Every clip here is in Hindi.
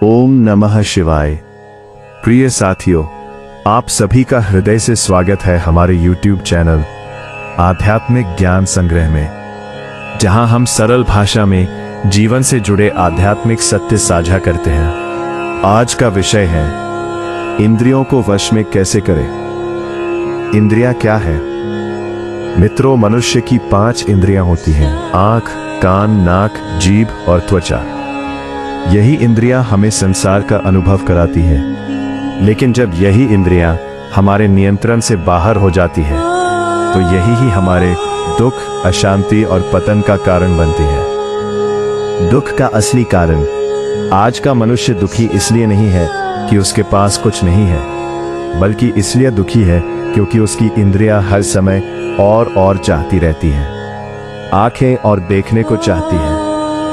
ओम नमः शिवाय। प्रिय साथियों, आप सभी का हृदय से स्वागत है हमारे YouTube चैनल आध्यात्मिक ज्ञान संग्रह में, जहां हम सरल भाषा में जीवन से जुड़े आध्यात्मिक सत्य साझा करते हैं। आज का विषय है इंद्रियों को वश में कैसे करें। इंद्रियां क्या है? मित्रों, मनुष्य की 5 इंद्रियां होती हैं: आंख, कान, नाक, जीभ और त्वचा। यही इंद्रियां हमें संसार का अनुभव कराती है। लेकिन जब यही इंद्रियां हमारे नियंत्रण से बाहर हो जाती है तो यही ही हमारे दुख, अशांति और पतन का कारण बनती है। दुख का असली कारण आज का मनुष्य दुखी इसलिए नहीं है कि उसके पास कुछ नहीं है, बल्कि इसलिए दुखी है क्योंकि उसकी इंद्रियां हर समय और चाहती रहती हैं। आंखें और देखने को चाहती हैं,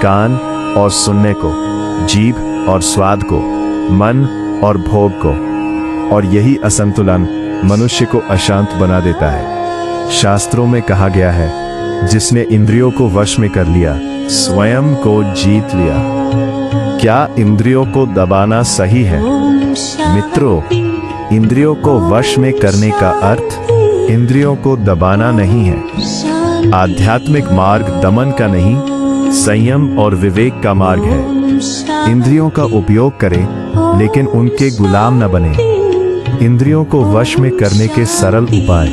कान और सुनने को, जीभ और स्वाद को, मन और भोग को, और यही असंतुलन मनुष्य को अशांत बना देता है। शास्त्रों में कहा गया है, जिसने इंद्रियों को वश में कर लिया स्वयं को जीत लिया। क्या इंद्रियों को दबाना सही है? मित्रों, इंद्रियों को वश में करने का अर्थ इंद्रियों को दबाना नहीं है। आध्यात्मिक मार्ग दमन का नहीं, संयम और विवेक का मार्ग है। इंद्रियों का उपयोग करें, लेकिन उनके गुलाम न बने। इंद्रियों को वश में करने के सरल उपाय।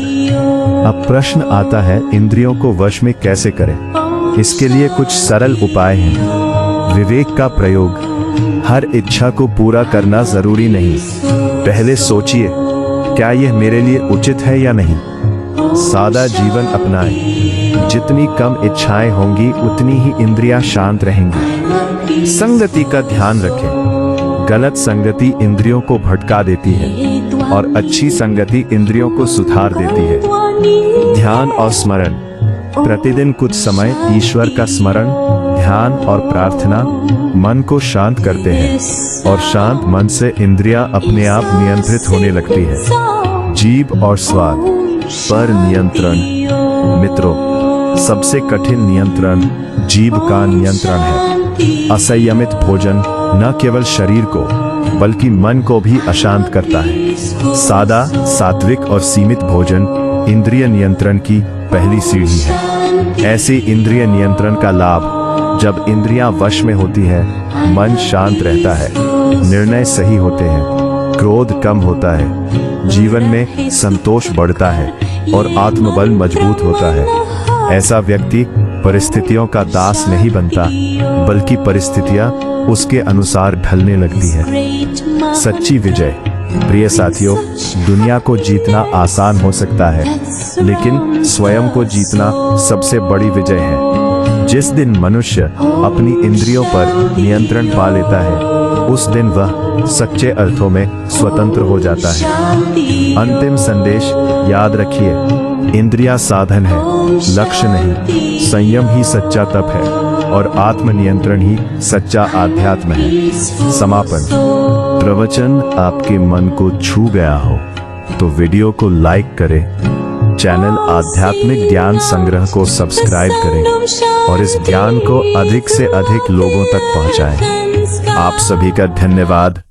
अब प्रश्न आता है, इंद्रियों को वश में कैसे करें? इसके लिए कुछ सरल उपाय हैं। विवेक का प्रयोग। हर इच्छा को पूरा करना जरूरी नहीं। पहले सोचिए, क्या यह मेरे लिए उचित है या नहीं। सादा जीवन अपनाएं। जितनी कम इच्छाएं होंगी उतनी ही इंद्रियां शांत रहेंगी। संगति का ध्यान रखें। गलत संगति इंद्रियों को भटका देती है और अच्छी संगति इंद्रियों को सुधार देती है। ध्यान और स्मरण। प्रतिदिन कुछ समय ईश्वर का स्मरण, ध्यान और प्रार्थना मन को शांत करते हैं, और शांत मन से इंद्रियां अपने आप नियंत्रित होने लगती है। जीभ और स्वाद पर नियंत्रण। मित्रों, सबसे कठिन नियंत्रण जीभ का नियंत्रण है। असंयमित भोजन न केवल शरीर को बल्कि मन को भी अशांत करता है। सादा, सात्विक और सीमित भोजन इंद्रिय नियंत्रण की पहली सीढ़ी है। ऐसे इंद्रिय नियंत्रण का लाभ, जब इंद्रियां वश में होती है, मन शांत रहता है, निर्णय सही होते हैं, क्रोध कम होता है, जीवन में संतोष बढ़ता है और आत्मबल मजबूत होता है। ऐसा व्यक्ति परिस्थितियों का दास नहीं बनता, बल्कि परिस्थितियां उसके अनुसार ढलने लगती है। सच्ची विजय। प्रिय साथियों, दुनिया को जीतना आसान हो सकता है, लेकिन स्वयं को जीतना सबसे बड़ी विजय है। जिस दिन मनुष्य अपनी इंद्रियों पर नियंत्रण पा लेता है, उस दिन वह सच्चे अर्थों में स्वतंत्र हो जाता है। अंतिम संदेश याद रखिए, इंद्रियां साधन है, लक्ष्य नहीं। संयम ही सच्चा तप है और आत्मनियंत्रण ही सच्चा आध्यात्म है। समापन। प्रवचन आपके मन को छू गया हो तो वीडियो को लाइक करें, चैनल आध्यात्मिक ज्ञान संग्रह को सब्सक्राइब करें और इस ज्ञान को अधिक से अधिक लोगों तक पहुंचाएं। आप सभी का धन्यवाद।